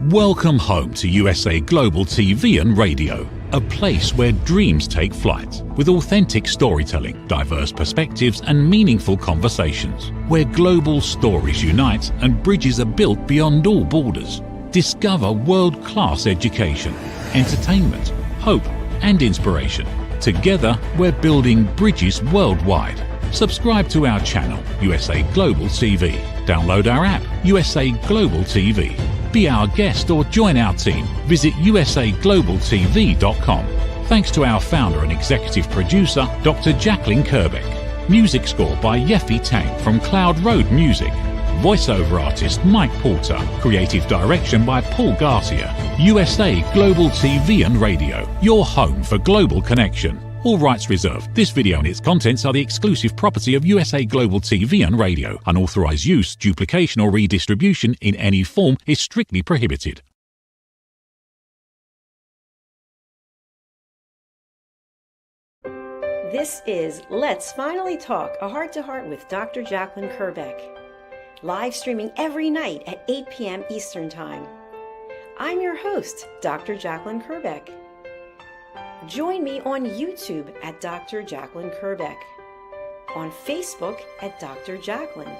Welcome home to USA Global TV and Radio, a place where dreams take flight, with authentic storytelling, diverse perspectives and meaningful conversations, where global stories unite and bridges are built beyond all borders. Discover world-class education, entertainment, hope and inspiration. Together, we're building bridges worldwide. Subscribe to our channel, USA Global TV. Download our app, USA Global TV. Be our guest or join our team. Visit usaglobaltv.com. Thanks to our founder and executive producer, Dr. Jacalyn Kerbeck. Music score by Yeffy Tang from Cloud Road Music. Voiceover artist Mike Porter. Creative direction by Paul Garcia. USA Global TV and Radio. Your home for global connection. All rights reserved. This video and its contents are the exclusive property of USA Global TV and Radio. Unauthorized use, duplication or redistribution in any form is strictly prohibited. This is Let's Finally Talk, a heart-to-heart with Dr. Jacalyn Kerbeck. Live streaming every night at 8 p.m. Eastern Time. I'm your host, Dr. Jacalyn Kerbeck. Join me on YouTube at Dr. Jacalyn Kerbeck, on Facebook at Dr. Jacalyn,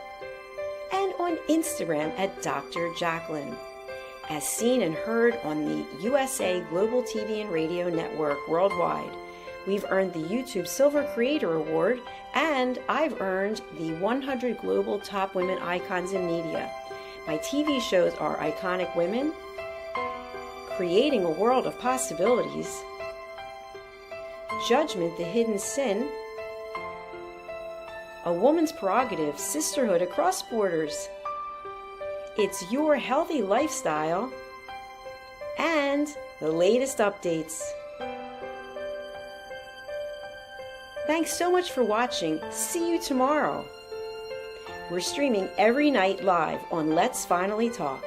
and on Instagram at Dr. Jacalyn, as seen and heard on the USA Global TV and Radio Network worldwide. We've earned the YouTube Silver Creator Award, and I've earned the 100 Global Top Women Icons in Media. My TV shows are Iconic Women, Creating a World of Possibilities, Judgment, the Hidden Sin, A Woman's Prerogative, Sisterhood Across Borders, It's Your Healthy Lifestyle, and the latest updates. Thanks so much for watching. See you tomorrow. We're streaming every night live on Let's Finally Talk.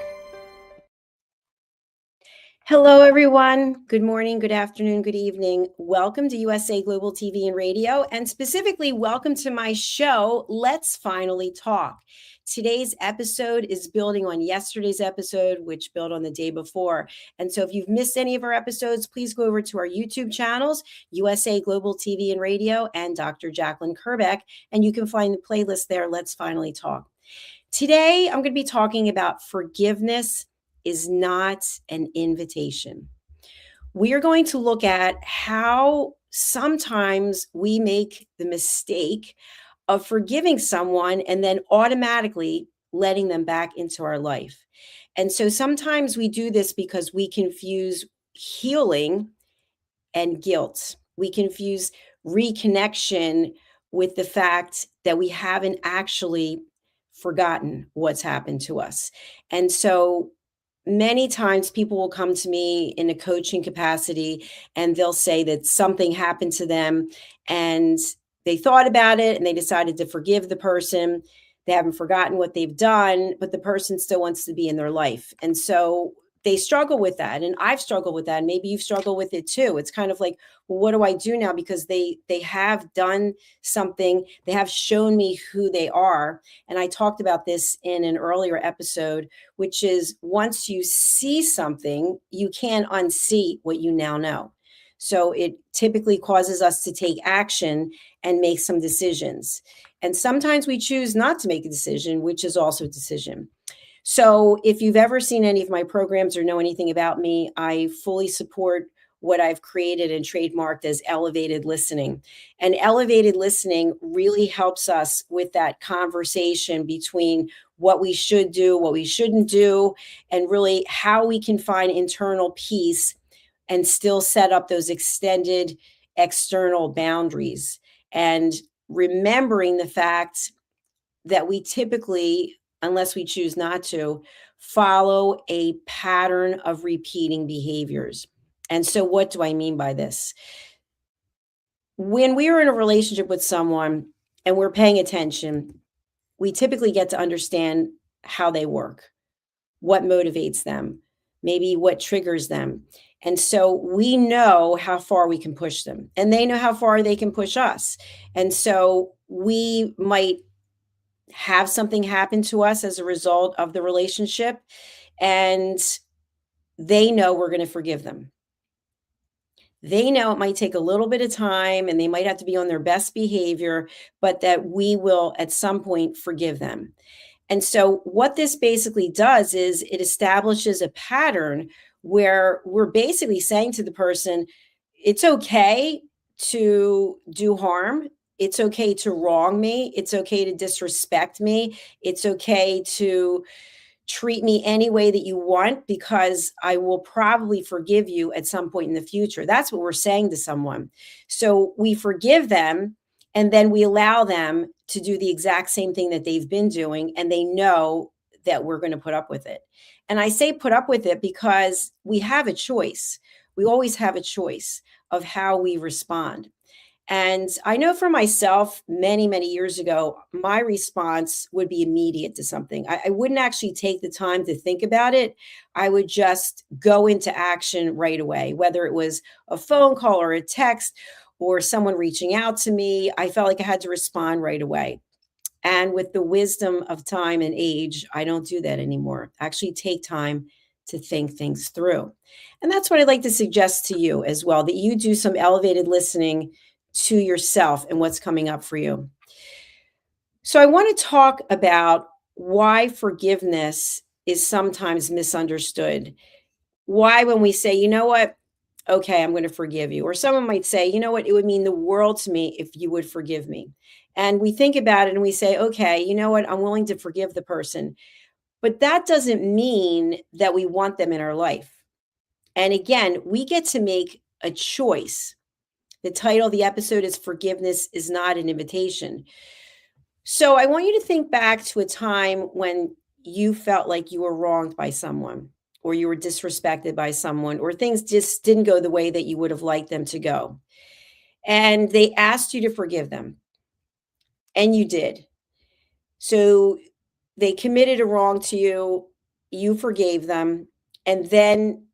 Hello, everyone. Good morning, good afternoon, good evening. Welcome to USA Global TV and Radio, and specifically welcome to my show, Let's Finally Talk. Today's episode is building on yesterday's episode, which built on the day before. And so if you've missed any of our episodes, please go over to our YouTube channels, USA Global TV and Radio and Dr. Jacalyn Kerbeck, and you can find the playlist there, Let's Finally Talk. Today, I'm going to be talking about forgiveness is not an invitation. We are going to look at how sometimes we make the mistake of forgiving someone and then automatically letting them back into our life. And so sometimes we do this because we confuse healing and guilt. We confuse reconnection with the fact that we haven't actually forgotten what's happened to us. And so many times people will come to me in a coaching capacity and they'll say that something happened to them and they thought about it and they decided to forgive the person. They haven't forgotten what they've done, but the person still wants to be in their life. And so they struggle with that. And I've struggled with that. And maybe you've struggled with it too. It's kind of like, well, what do I do now? Because they have done something. They have shown me who they are. And I talked about this in an earlier episode, which is once you see something, you can't unsee what you now know. So it typically causes us to take action and make some decisions. And sometimes we choose not to make a decision, which is also a decision. So if you've ever seen any of my programs or know anything about me, I fully support what I've created and trademarked as elevated listening. And elevated listening really helps us with that conversation between what we should do, what we shouldn't do, and really how we can find internal peace and still set up those extended external boundaries. And remembering the fact that we typically, unless we choose not to, follow a pattern of repeating behaviors. And so what do I mean by this? When we are in a relationship with someone and we're paying attention, we typically get to understand how they work, what motivates them, maybe what triggers them. And so we know how far we can push them, and they know how far they can push us. And so we might have something happen to us as a result of the relationship. And they know we're going to forgive them. They know it might take a little bit of time and they might have to be on their best behavior, but that we will at some point forgive them. And so, what this basically does is it establishes a pattern where we're basically saying to the person, it's okay to do harm. It's okay to wrong me. It's okay to disrespect me. It's okay to treat me any way that you want because I will probably forgive you at some point in the future. That's what we're saying to someone. So we forgive them and then we allow them to do the exact same thing that they've been doing. And they know that we're going to put up with it. And I say put up with it because we have a choice. We always have a choice of how we respond. And I know for myself, many, many years ago, my response would be immediate to something. I wouldn't actually take the time to think about it. I would just go into action right away, whether it was a phone call or a text or someone reaching out to me. I felt like I had to respond right away. And with the wisdom of time and age, I don't do that anymore. I actually take time to think things through. And that's what I'd like to suggest to you as well, that you do some elevated listening to yourself and what's coming up for you. So I want to talk about why forgiveness is sometimes misunderstood. Why, when we say, you know what, okay, I'm going to forgive you. Or someone might say, you know what, it would mean the world to me if you would forgive me. And we think about it and we say, okay, you know what, I'm willing to forgive the person. But that doesn't mean that we want them in our life. And again, we get to make a choice. The title of the episode is Forgiveness is Not an Invitation. So I want you to think back to a time when you felt like you were wronged by someone, or you were disrespected by someone, or things just didn't go the way that you would have liked them to go. And they asked you to forgive them. And you did. So they committed a wrong to you. You forgave them. And then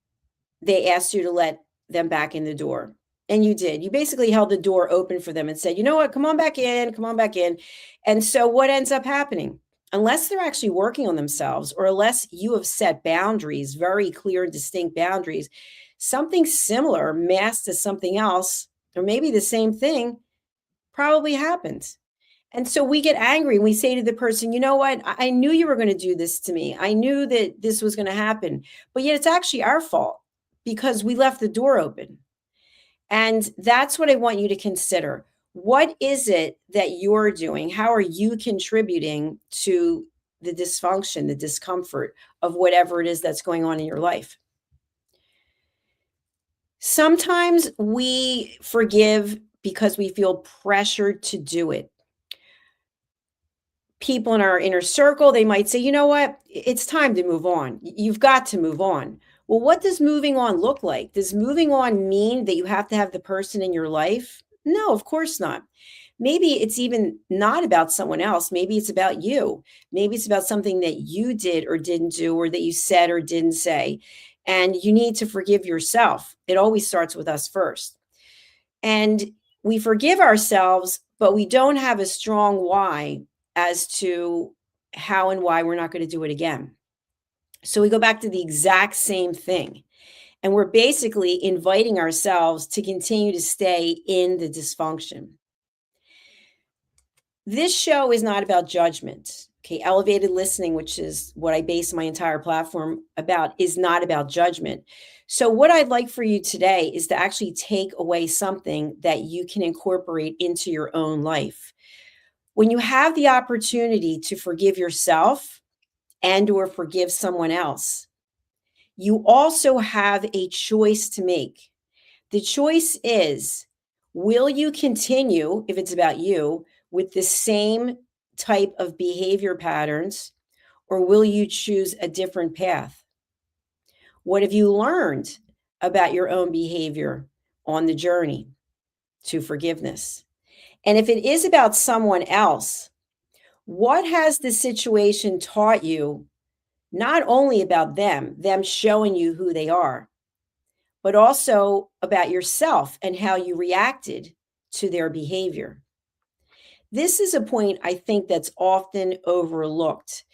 they asked you to let them back in the door. And you did. You basically held the door open for them and said, you know what, come on back in, come on back in. And so what ends up happening? Unless they're actually working on themselves, or unless you have set boundaries, very clear and distinct boundaries, something similar masked as something else, or maybe the same thing, probably happens. And so we get angry and we say to the person, you know what, I knew you were going to do this to me. I knew that this was going to happen, but yet it's actually our fault because we left the door open. And that's what I want you to consider. What is it that you're doing? How are you contributing to the dysfunction, the discomfort of whatever it is that's going on in your life? Sometimes we forgive because we feel pressured to do it. People in our inner circle, they might say, you know what, it's time to move on. You've got to move on. Well, what does moving on look like? Does moving on mean that you have to have the person in your life? No, of course not. Maybe it's even not about someone else. Maybe it's about you. Maybe it's about something that you did or didn't do, or that you said or didn't say. And you need to forgive yourself. It always starts with us first. And we forgive ourselves, but we don't have a strong why as to how and why we're not going to do it again. So we go back to the exact same thing. And we're basically inviting ourselves to continue to stay in the dysfunction. This show is not about judgment. Okay, elevated listening, which is what I base my entire platform about, is not about judgment. So what I'd like for you today is to actually take away something that you can incorporate into your own life. When you have the opportunity to forgive yourself and or forgive someone else, you also have a choice to make. The choice is, will you continue, if it's about you, with the same type of behavior patterns, or will you choose a different path? What have you learned about your own behavior on the journey to forgiveness? And if it is about someone else, what has the situation taught you, not only about them showing you who they are, but also about yourself and how you reacted to their behavior? This is a point I think that's often overlooked.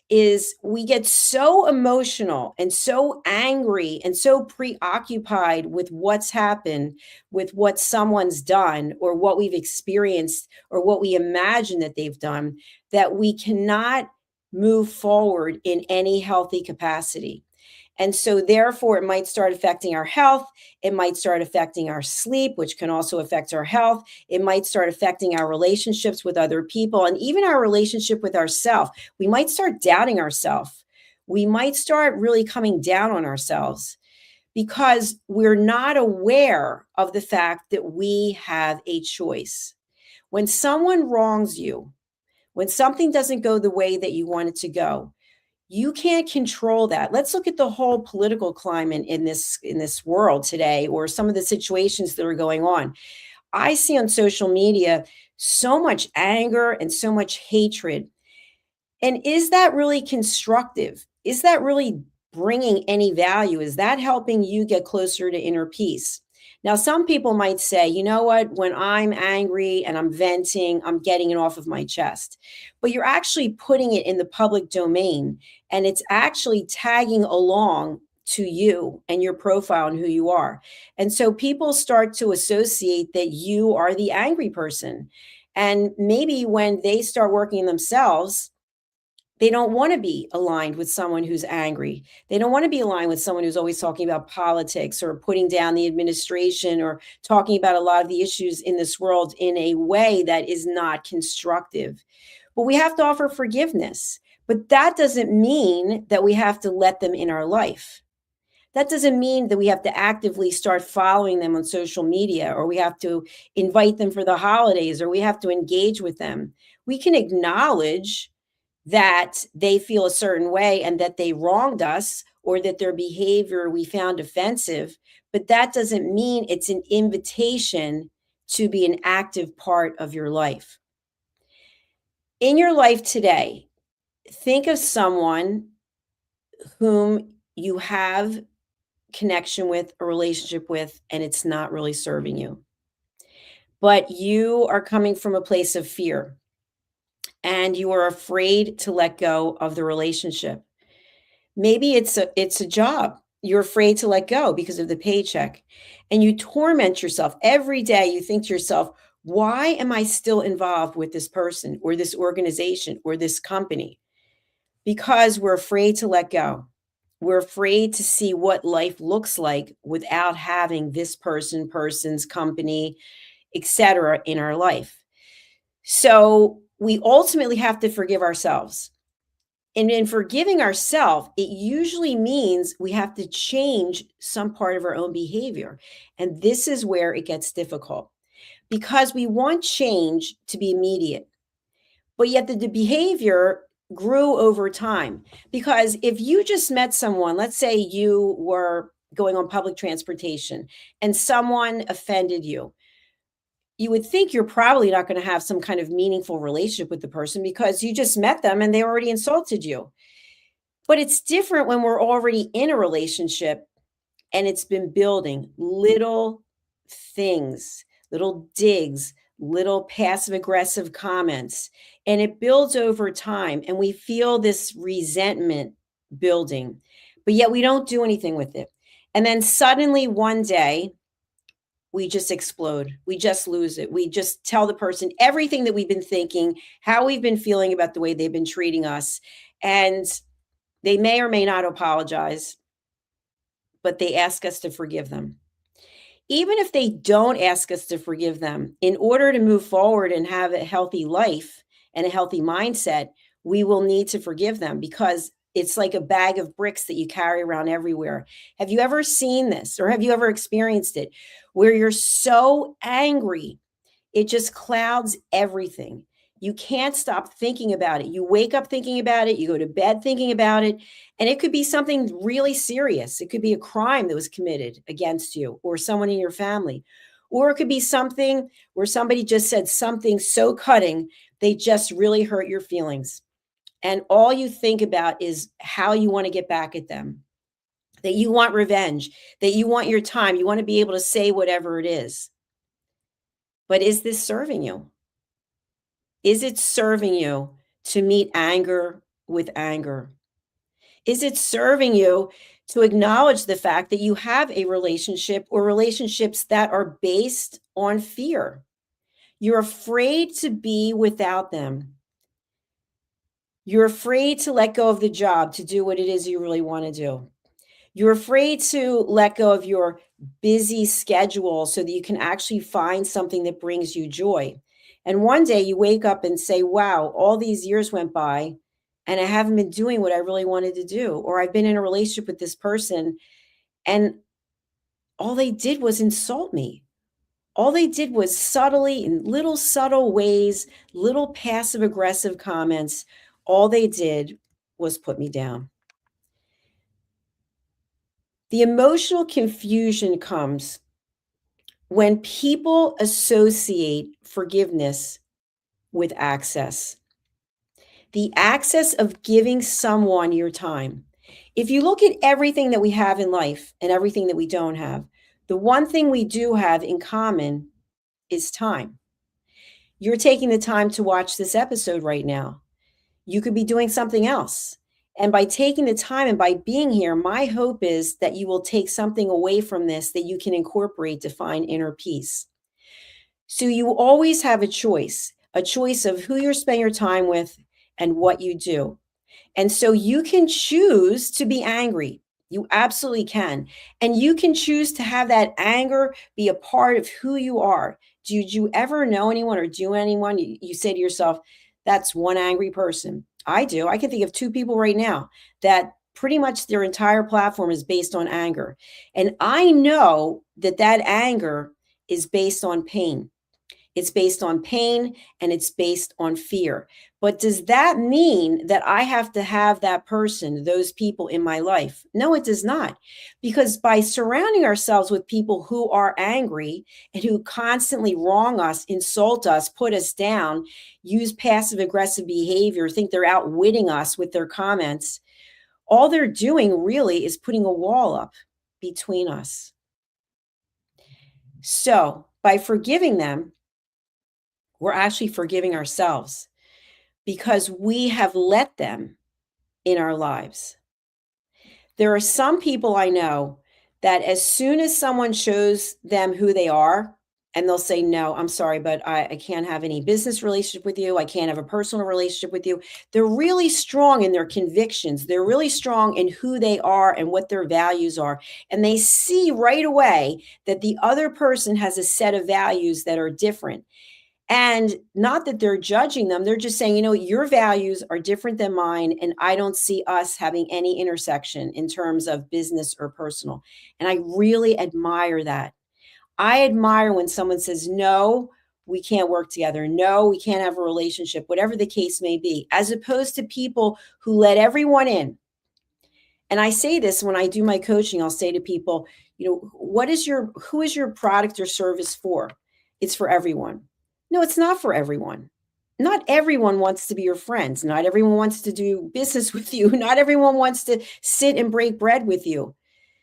is we get so emotional and so angry and so preoccupied with what's happened, with what someone's done or what we've experienced or what we imagine that they've done, that we cannot move forward in any healthy capacity. And so, therefore, it might start affecting our health. It might start affecting our sleep, which can also affect our health. It might start affecting our relationships with other people and even our relationship with ourselves. We might start doubting ourselves. We might start really coming down on ourselves because we're not aware of the fact that we have a choice. When someone wrongs you, when something doesn't go the way that you want it to go, you can't control that. Let's look at the whole political climate in this world today, or some of the situations that are going on. I see on social media so much anger and so much hatred. And is that really constructive? Is that really bringing any value? Is that helping you get closer to inner peace? Now, some people might say, you know what, when I'm angry and I'm venting, I'm getting it off of my chest. But you're actually putting it in the public domain, and it's actually tagging along to you and your profile and who you are. And so people start to associate that you are the angry person. And maybe when they start working themselves, they don't want to be aligned with someone who's angry. They don't want to be aligned with someone who's always talking about politics or putting down the administration or talking about a lot of the issues in this world in a way that is not constructive. But we have to offer forgiveness. But that doesn't mean that we have to let them in our life. That doesn't mean that we have to actively start following them on social media, or we have to invite them for the holidays, or we have to engage with them. We can acknowledge that they feel a certain way and that they wronged us or that their behavior we found offensive. But that doesn't mean it's an invitation to be an active part of your life. In your life today, think of someone whom you have connection with, a relationship with, and it's not really serving you. But you are coming from a place of fear and you are afraid to let go of the relationship. Maybe it's a job. You're afraid to let go because of the paycheck. And you torment yourself every day. You think to yourself, why am I still involved with this person or this organization or this company? Because we're afraid to let go. We're afraid to see what life looks like without having this person's company, etc. in our life. So we ultimately have to forgive ourselves. And in forgiving ourselves, it usually means we have to change some part of our own behavior. And this is where it gets difficult because we want change to be immediate. But yet the behavior grew over time. Because if you just met someone, let's say you were going on public transportation and someone offended you, you would think you're probably not going to have some kind of meaningful relationship with the person because you just met them and they already insulted you. But it's different when we're already in a relationship and it's been building little things, little digs, little passive aggressive comments, and it builds over time. And we feel this resentment building, but yet we don't do anything with it. And then suddenly one day, we just explode. We just lose it. We just tell the person everything that we've been thinking, how we've been feeling about the way they've been treating us. And they may or may not apologize, but they ask us to forgive them. Even if they don't ask us to forgive them, in order to move forward and have a healthy life and a healthy mindset, we will need to forgive them because it's like a bag of bricks that you carry around everywhere. Have you ever seen this or have you ever experienced it where you're so angry, it just clouds everything? You can't stop thinking about it. You wake up thinking about it. You go to bed thinking about it. And it could be something really serious. It could be a crime that was committed against you or someone in your family. Or it could be something where somebody just said something so cutting, they just really hurt your feelings. And all you think about is how you want to get back at them, that you want revenge, that you want your time. You want to be able to say whatever it is. But is this serving you? Is it serving you to meet anger with anger? Is it serving you to acknowledge the fact that you have a relationship or relationships that are based on fear? You're afraid to be without them. You're afraid to let go of the job to do what it is you really want to do. You're afraid to let go of your busy schedule so that you can actually find something that brings you joy. And one day you wake up and say, wow, all these years went by and I haven't been doing what I really wanted to do. Or I've been in a relationship with this person and all they did was insult me. All they did was subtly, in little subtle ways, little passive aggressive comments, all they did was put me down. The emotional confusion comes when people associate forgiveness with access, the access of giving someone your time. If you look at everything that we have in life and everything that we don't have, the one thing we do have in common is time. You're taking the time to watch this episode right now. You could be doing something else. And by taking the time and by being here, my hope is that you will take something away from this that you can incorporate to find inner peace. So you always have a choice of who you're spending your time with and what you do. And so you can choose to be angry. You absolutely can. And you can choose to have that anger be a part of who you are. Did you ever know anyone or do anyone? You say to yourself, that's one angry person. I do. I can think of two people right now that pretty much their entire platform is based on anger. And I know that that anger is based on pain. It's based on pain and it's based on fear. But does that mean that I have to have that person, those people in my life? No, it does not. Because by surrounding ourselves with people who are angry and who constantly wrong us, insult us, put us down, use passive aggressive behavior, think they're outwitting us with their comments, all they're doing really is putting a wall up between us. So by forgiving them, we're actually forgiving ourselves because we have let them in our lives. There are some people I know that as soon as someone shows them who they are, and they'll say, no, I'm sorry, but I can't have any business relationship with you. I can't have a personal relationship with you. They're really strong in their convictions. They're really strong in who they are and what their values are. And they see right away that the other person has a set of values that are different. And not that they're judging them, they're just saying, your values are different than mine, and I don't see us having any intersection in terms of business or personal. And I really admire that. I admire when someone says, no, we can't work together. No, we can't have a relationship, whatever the case may be, as opposed to people who let everyone in. And I say this when I do my coaching, I'll say to people, who is your product or service for? It's for everyone. No, it's not for everyone. Not everyone wants to be your friends. Not everyone wants to do business with you. Not everyone wants to sit and break bread with you.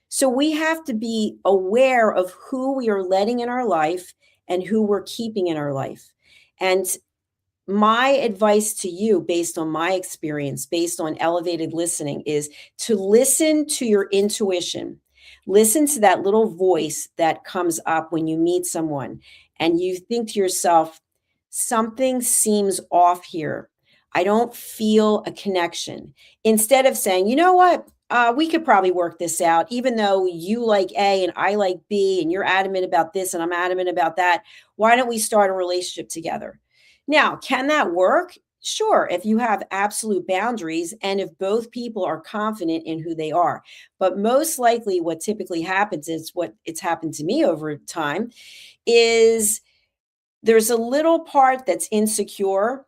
So we have to be aware of who we are letting in our life and who we're keeping in our life. And my advice to you, based on my experience, based on elevated listening, is to listen to your intuition. Listen to that little voice that comes up when you meet someone and you think to yourself, something seems off here. I don't feel a connection. Instead of saying, you know what? We could probably work this out, even though you like A and I like B, and you're adamant about this and I'm adamant about that. Why don't we start a relationship together? Now, can that work? Sure, if you have absolute boundaries and if both people are confident in who they are. But most likely what typically happens is what it's happened to me over time is there's a little part that's insecure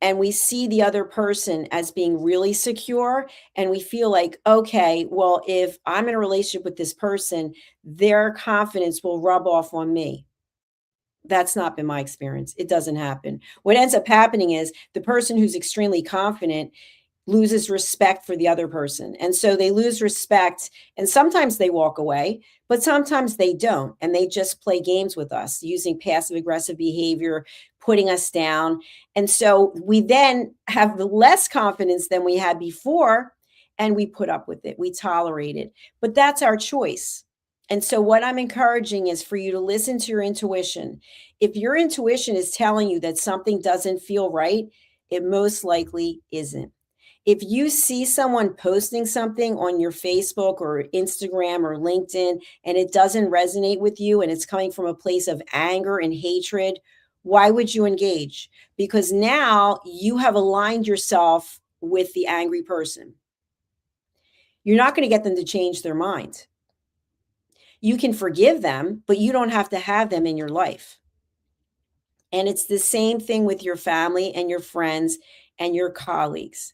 and we see the other person as being really secure and we feel like, okay, well, if I'm in a relationship with this person, their confidence will rub off on me. That's not been my experience. It doesn't happen. What ends up happening is the person who's extremely confident loses respect for the other person. And so they lose respect, and sometimes they walk away, but sometimes they don't. And they just play games with us using passive aggressive behavior, putting us down. And so we then have less confidence than we had before, and we put up with it. We tolerate it. But that's our choice. And so what I'm encouraging is for you to listen to your intuition. If your intuition is telling you that something doesn't feel right, it most likely isn't. If you see someone posting something on your Facebook or Instagram or LinkedIn and it doesn't resonate with you and it's coming from a place of anger and hatred, why would you engage? Because now you have aligned yourself with the angry person. You're not going to get them to change their mind. You can forgive them, but you don't have to have them in your life. And it's the same thing with your family and your friends and your colleagues.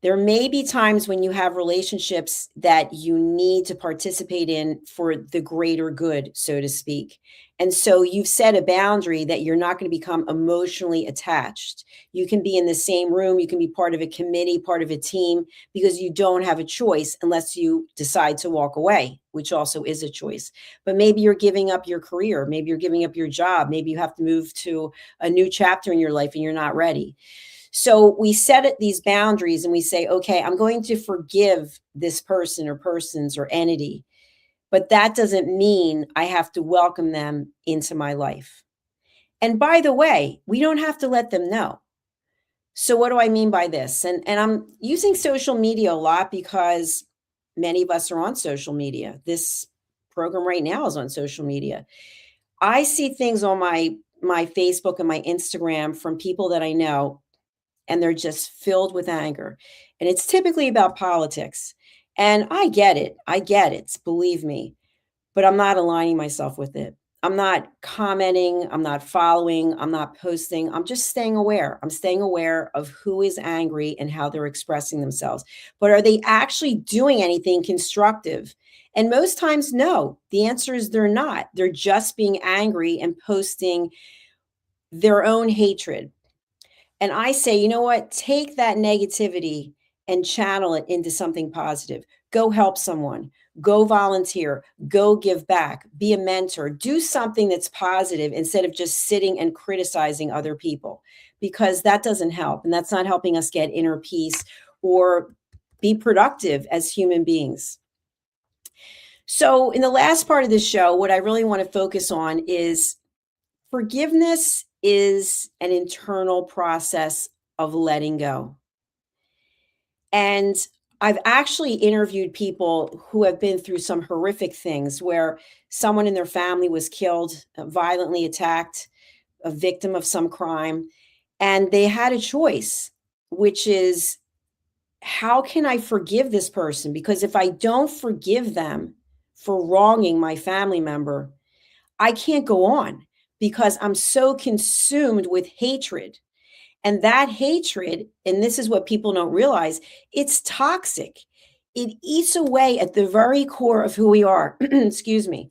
There may be times when you have relationships that you need to participate in for the greater good, so to speak. And so you've set a boundary that you're not going to become emotionally attached. You can be in the same room, you can be part of a committee, part of a team, because you don't have a choice unless you decide to walk away, which also is a choice. But maybe you're giving up your career, maybe you're giving up your job, maybe you have to move to a new chapter in your life and you're not ready. So we set these boundaries and we say, okay, I'm going to forgive this person or persons or entity, but that doesn't mean I have to welcome them into my life. And by the way, we don't have to let them know. So what do I mean by this? And I'm using social media a lot because many of us are on social media. This program right now is on social media. I see things on my Facebook and my Instagram from people that I know, and they're just filled with anger. And it's typically about politics. And I get it. Believe me. But I'm not aligning myself with it. I'm not commenting. I'm not following. I'm not posting. I'm just staying aware. I'm staying aware of who is angry and how they're expressing themselves. But are they actually doing anything constructive? And most times, no. The answer is they're not. They're just being angry and posting their own hatred. And I say, you know what? Take that negativity and channel it into something positive. Go help someone, go volunteer, go give back, be a mentor, do something that's positive instead of just sitting and criticizing other people, because that doesn't help. And that's not helping us get inner peace or be productive as human beings. So in the last part of the show, what I really want to focus on is forgiveness is an internal process of letting go. And I've actually interviewed people who have been through some horrific things where someone in their family was killed, violently attacked, a victim of some crime. And they had a choice, which is, how can I forgive this person? Because if I don't forgive them for wronging my family member, I can't go on because I'm so consumed with hatred. And that hatred, and this is what people don't realize, it's toxic. It eats away at the very core of who we are. Excuse me.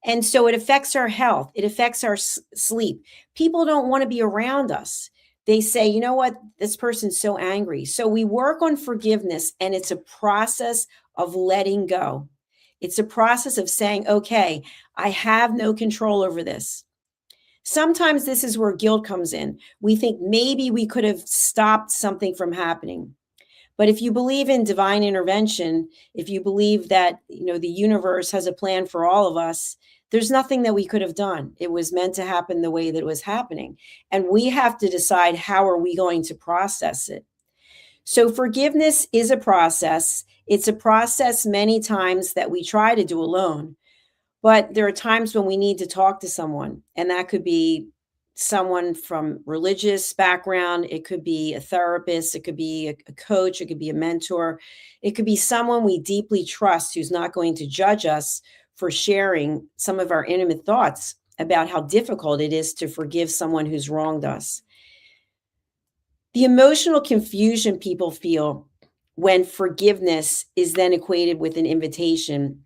And so it affects our health. It affects our sleep. People don't want to be around us. They say, you know what? This person's so angry. So we work on forgiveness, and it's a process of letting go. It's a process of saying, okay, I have no control over this. Sometimes this is where guilt comes in. We think maybe we could have stopped something from happening. But if you believe in divine intervention, if you believe that, the universe has a plan for all of us, there's nothing that we could have done. It was meant to happen the way that it was happening. And we have to decide, how are we going to process it? So forgiveness is a process. It's a process many times that we try to do alone. But there are times when we need to talk to someone, and that could be someone from religious background. It could be a therapist. It could be a coach. It could be a mentor. It could be someone we deeply trust who's not going to judge us for sharing some of our intimate thoughts about how difficult it is to forgive someone who's wronged us. The emotional confusion people feel when forgiveness is then equated with an invitation,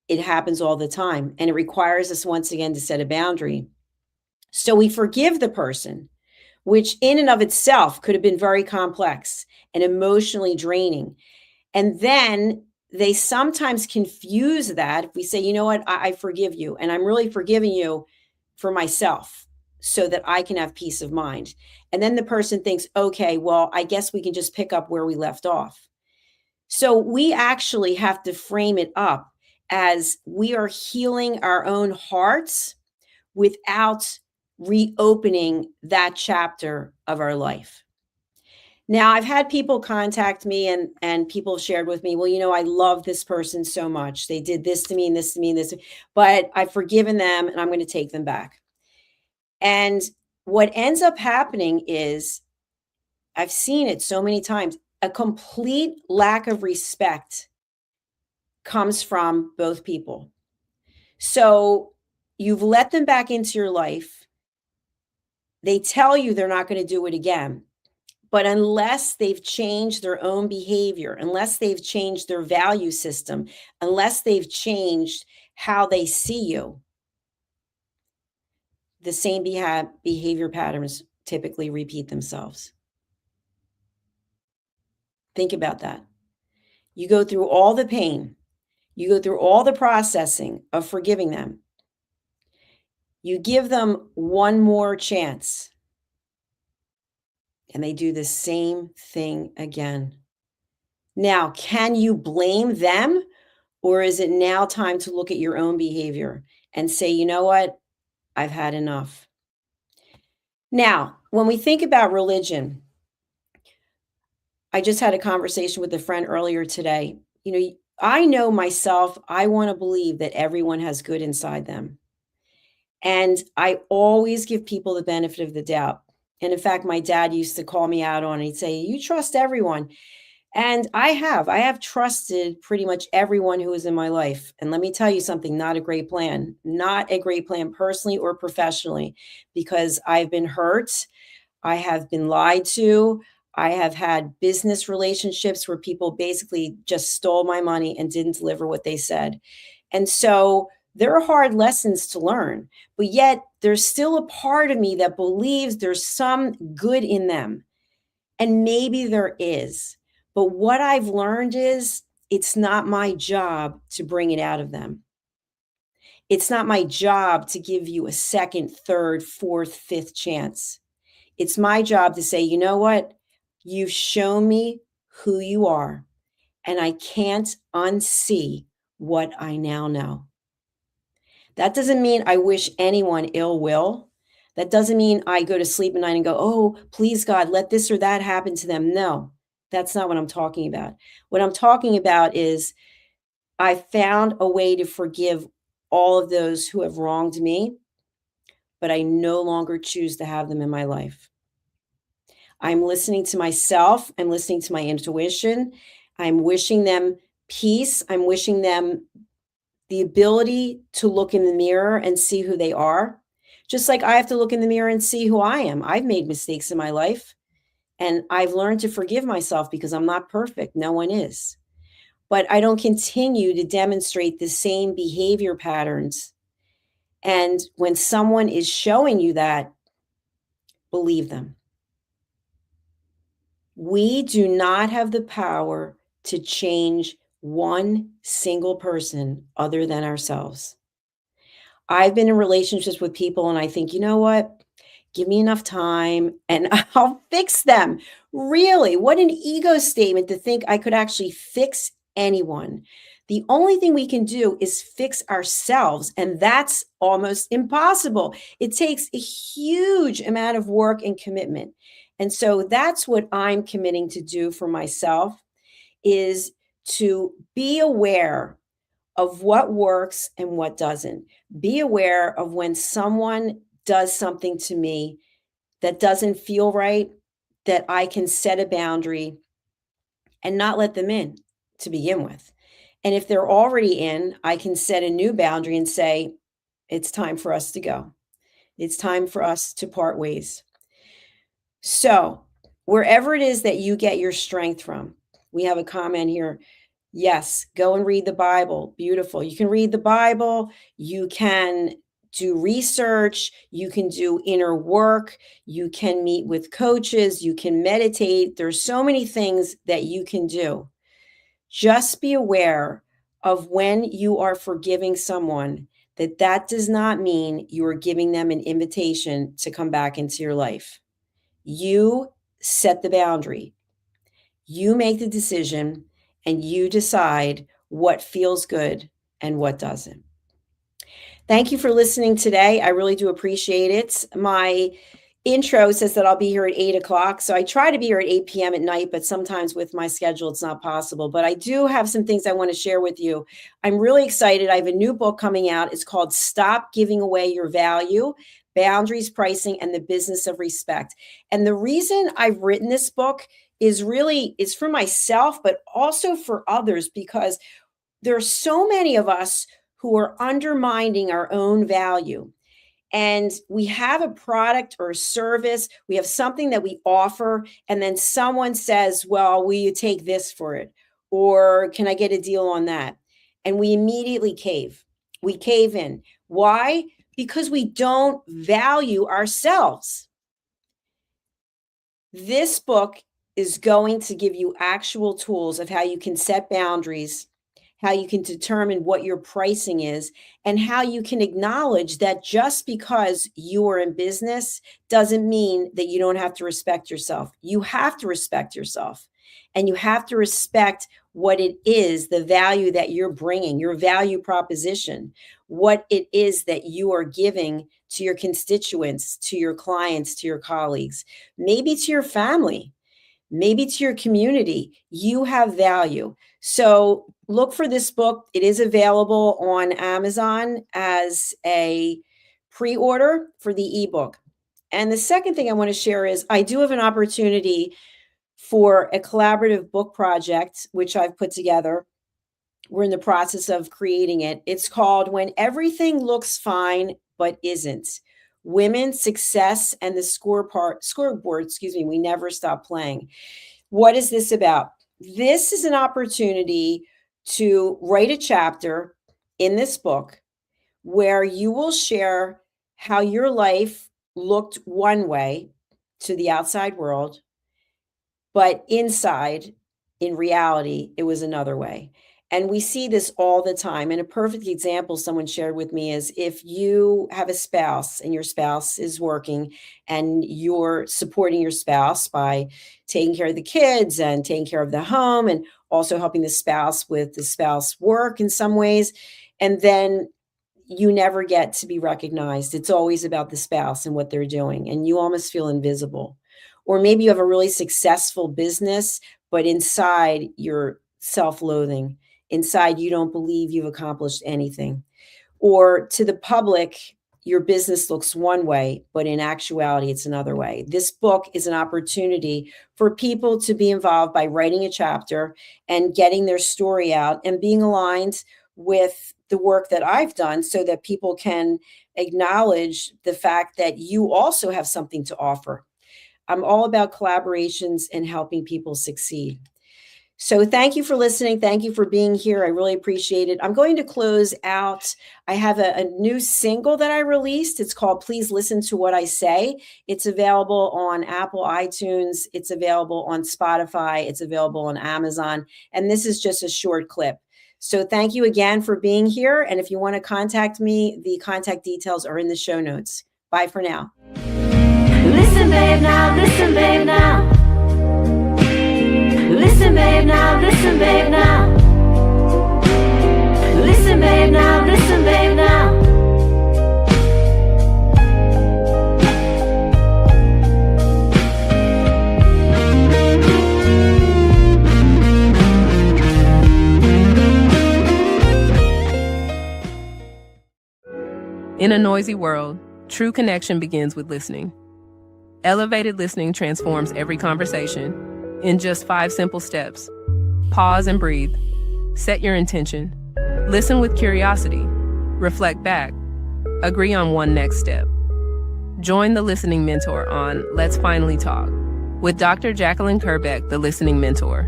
it happens all the time, and it requires us once again to set a boundary. So we forgive the person. which in and of itself could have been very complex and emotionally draining. And then they sometimes confuse that. If we say, you know what, I forgive you, and I'm really forgiving you for myself so that I can have peace of mind. And then the person thinks, okay, well, I guess we can just pick up where we left off. So we actually have to frame it up as we are healing our own hearts without reopening that chapter of our life. Now, I've had people contact me and people have shared with me, well, you know, I love this person so much. They did this to me and this to me and this, but I've forgiven them and I'm going to take them back. And what ends up happening is, I've seen it so many times, a complete lack of respect comes from both people. So you've let them back into your life. They tell you they're not going to do it again. But unless they've changed their own behavior, unless they've changed their value system, unless they've changed how they see you, the same behavior patterns typically repeat themselves. Think about that. You go through all the pain, you go through all the processing of forgiving them. You give them one more chance, and they do the same thing again. Now, can you blame them? Or is it now time to look at your own behavior and say, you know what? I've had enough. Now, when we think about religion, I just had a conversation with a friend earlier today. You know, I know myself, I want to believe that everyone has good inside them. And I always give people the benefit of the doubt. And in fact, my dad used to call me out on it. He'd say, you trust everyone. And I have trusted pretty much everyone who is in my life. And let me tell you something, not a great plan personally or professionally, because I've been hurt. I have been lied to. I have had business relationships where people basically just stole my money and didn't deliver what they said. And so there are hard lessons to learn, but yet there's still a part of me that believes there's some good in them. And maybe there is. But what I've learned is it's not my job to bring it out of them. It's not my job to give you a second, third, fourth, fifth chance. It's my job to say, you know what? You've shown me who you are, and I can't unsee what I now know. That doesn't mean I wish anyone ill will. That doesn't mean I go to sleep at night and go, oh, please God, let this or that happen to them. No, that's not what I'm talking about. What I'm talking about is I found a way to forgive all of those who have wronged me, but I no longer choose to have them in my life. I'm listening to myself. I'm listening to my intuition. I'm wishing them peace. I'm wishing them the ability to look in the mirror and see who they are. Just like I have to look in the mirror and see who I am. I've made mistakes in my life, and I've learned to forgive myself because I'm not perfect. No one is. But I don't continue to demonstrate the same behavior patterns. And when someone is showing you that, believe them. We do not have the power to change one single person other than ourselves. I've been in relationships with people and I think, you know what? Give me enough time and I'll fix them. Really, what an ego statement to think I could actually fix anyone. The only thing we can do is fix ourselves, and that's almost impossible. It takes a huge amount of work and commitment. And so that's what I'm committing to do for myself, is to be aware of what works and what doesn't. Be aware of when someone does something to me that doesn't feel right, that I can set a boundary and not let them in to begin with. And if they're already in, I can set a new boundary and say, it's time for us to go. It's time for us to part ways. So wherever it is that you get your strength from, we have a comment here. Yes, go and read the Bible. Beautiful. You can read the Bible. You can do research, you can do inner work, you can meet with coaches, you can meditate. There's so many things that you can do. Just be aware of when you are forgiving someone, that does not mean you are giving them an invitation to come back into your life. You set the boundary. You make the decision and you decide what feels good and what doesn't. Thank you for listening today. I really do appreciate it. My intro says that I'll be here at 8:00. So I try to be here at 8 p.m. at night, but sometimes with my schedule, it's not possible. But I do have some things I want to share with you. I'm really excited. I have a new book coming out. It's called Stop Giving Away Your Value: Boundaries, Pricing, and the Business of Respect. And the reason I've written this book is for myself, but also for others, because there are so many of us who are undermining our own value. And we have a product or a service, we have something that we offer, and then someone says, well, will you take this for it? Or can I get a deal on that? And we immediately cave. We cave in. Why? Because we don't value ourselves. This book is going to give you actual tools of how you can set boundaries, how you can determine what your pricing is, and how you can acknowledge that just because you are in business doesn't mean that you don't have to respect yourself. You have to respect yourself, and you have to respect what it is, the value that you're bringing, your value proposition, what it is that you are giving to your constituents, to your clients, to your colleagues, maybe to your family, maybe to your community. You have value. So look for this book. It is available on Amazon as a pre-order for the ebook. And the second thing I want to share is I do have an opportunity for a collaborative book project, which I've put together. We're in the process of creating it. It's called When Everything Looks Fine But Isn't: Women's Success and the Scoreboard, we never stop playing. What is this about? This is an opportunity to write a chapter in this book where you will share how your life looked one way to the outside world, but inside, in reality, it was another way. And we see this all the time. And a perfect example someone shared with me is if you have a spouse and your spouse is working and you're supporting your spouse by taking care of the kids and taking care of the home and also helping the spouse with the spouse work in some ways, and then you never get to be recognized. It's always about the spouse and what they're doing, and you almost feel invisible. Or maybe you have a really successful business, but inside you're self-loathing. Inside, you don't believe you've accomplished anything. Or to the public, your business looks one way, but in actuality, it's another way. This book is an opportunity for people to be involved by writing a chapter and getting their story out and being aligned with the work that I've done so that people can acknowledge the fact that you also have something to offer. I'm all about collaborations and helping people succeed. So thank you for listening. Thank you for being here. I really appreciate it. I'm going to close out. I have a new single that I released. It's called Please Listen to What I Say. It's available on Apple iTunes. It's available on Spotify. It's available on Amazon. And this is just a short clip. So thank you again for being here. And if you want to contact me, the contact details are in the show notes. Bye for now. Listen, babe, now. Listen, babe, now. Listen, babe, now. Listen, babe, now. Listen, babe, now. Listen, babe, now. In a noisy world, true connection begins with listening. Elevated listening transforms every conversation in just 5 simple steps. Pause and breathe. Set your intention. Listen with curiosity. Reflect back. Agree on one next step. Join the Listening Mentor on Let's Finally Talk with Dr. Jacalyn, the Listening Mentor,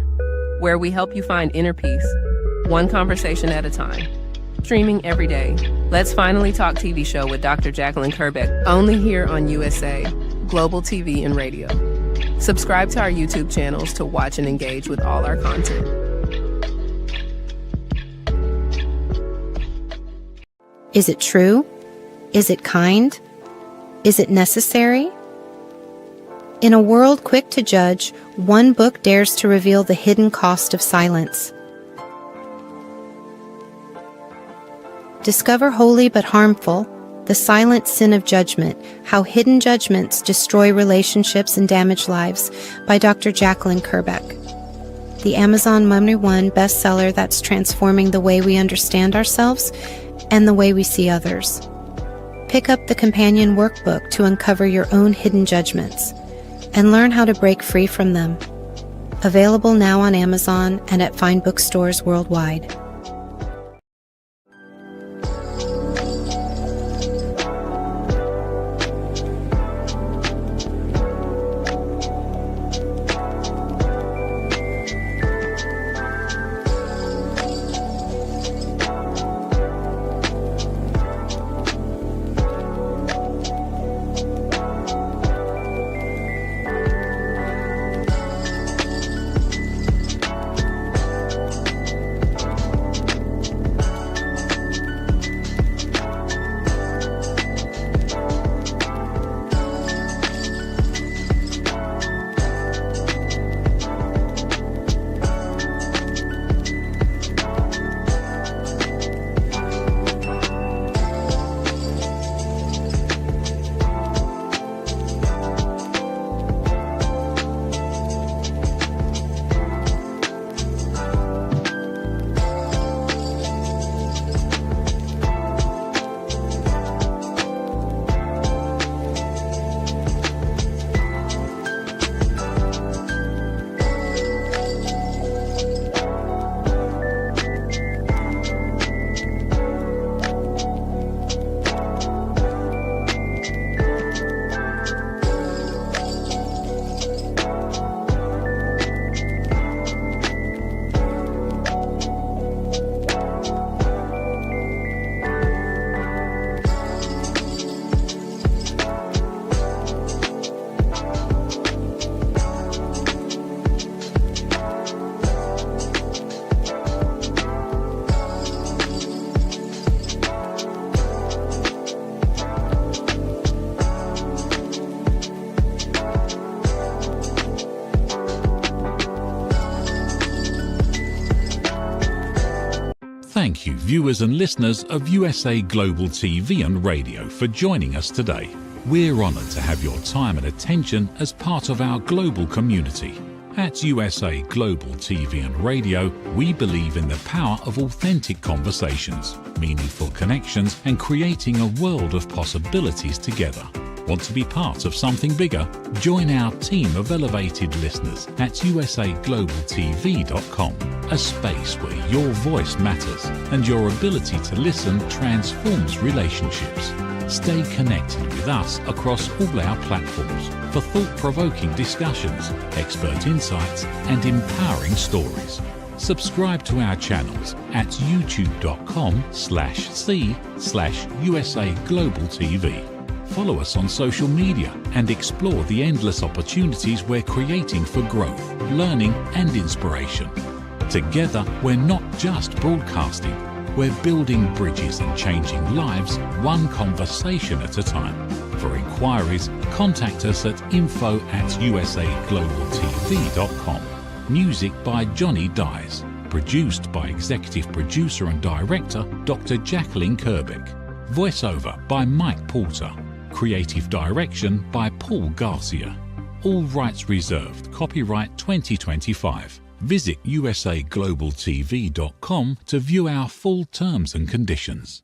where we help you find inner peace, one conversation at a time. Streaming every day. Let's Finally Talk TV show with Dr. Jacalyn Kerbeck, only here on USA, Global TV and Radio. Subscribe to our YouTube channels to watch and engage with all our content. Is it true? Is it kind? Is it necessary? In a world quick to judge, one book dares to reveal the hidden cost of silence. Discover Holy but Harmful, The Silent Sin of Judgment, How Hidden Judgments Destroy Relationships and Damage Lives by Dr. Jacalyn Kerbeck. The Amazon #1 bestseller that's transforming the way we understand ourselves and the way we see others. Pick up the companion workbook to uncover your own hidden judgments and learn how to break free from them. Available now on Amazon and at fine bookstores worldwide. Thank you, viewers and listeners of USA Global TV and Radio, for joining us today. We're honored to have your time and attention as part of our global community. At USA Global TV and Radio, we believe in the power of authentic conversations, meaningful connections, and creating a world of possibilities together. Want to be part of something bigger? Join our team of elevated listeners at usaglobaltv.com, a space where your voice matters and your ability to listen transforms relationships. Stay connected with us across all our platforms for thought-provoking discussions, expert insights, and empowering stories. Subscribe to our channels at youtube.com/c/USAGlobalTV. Follow us on social media and explore the endless opportunities we're creating for growth, learning, and inspiration. Together, we're not just broadcasting, we're building bridges and changing lives one conversation at a time. For inquiries, contact us at info@usaglobaltv.com. Music by Johnny Dies. Produced by Executive Producer and Director Dr. Jacalyn Kerbeck. Voiceover by Mike Porter. Creative direction by Paul Garcia. All rights reserved. Copyright 2025. Visit usaglobaltv.com to view our full terms and conditions.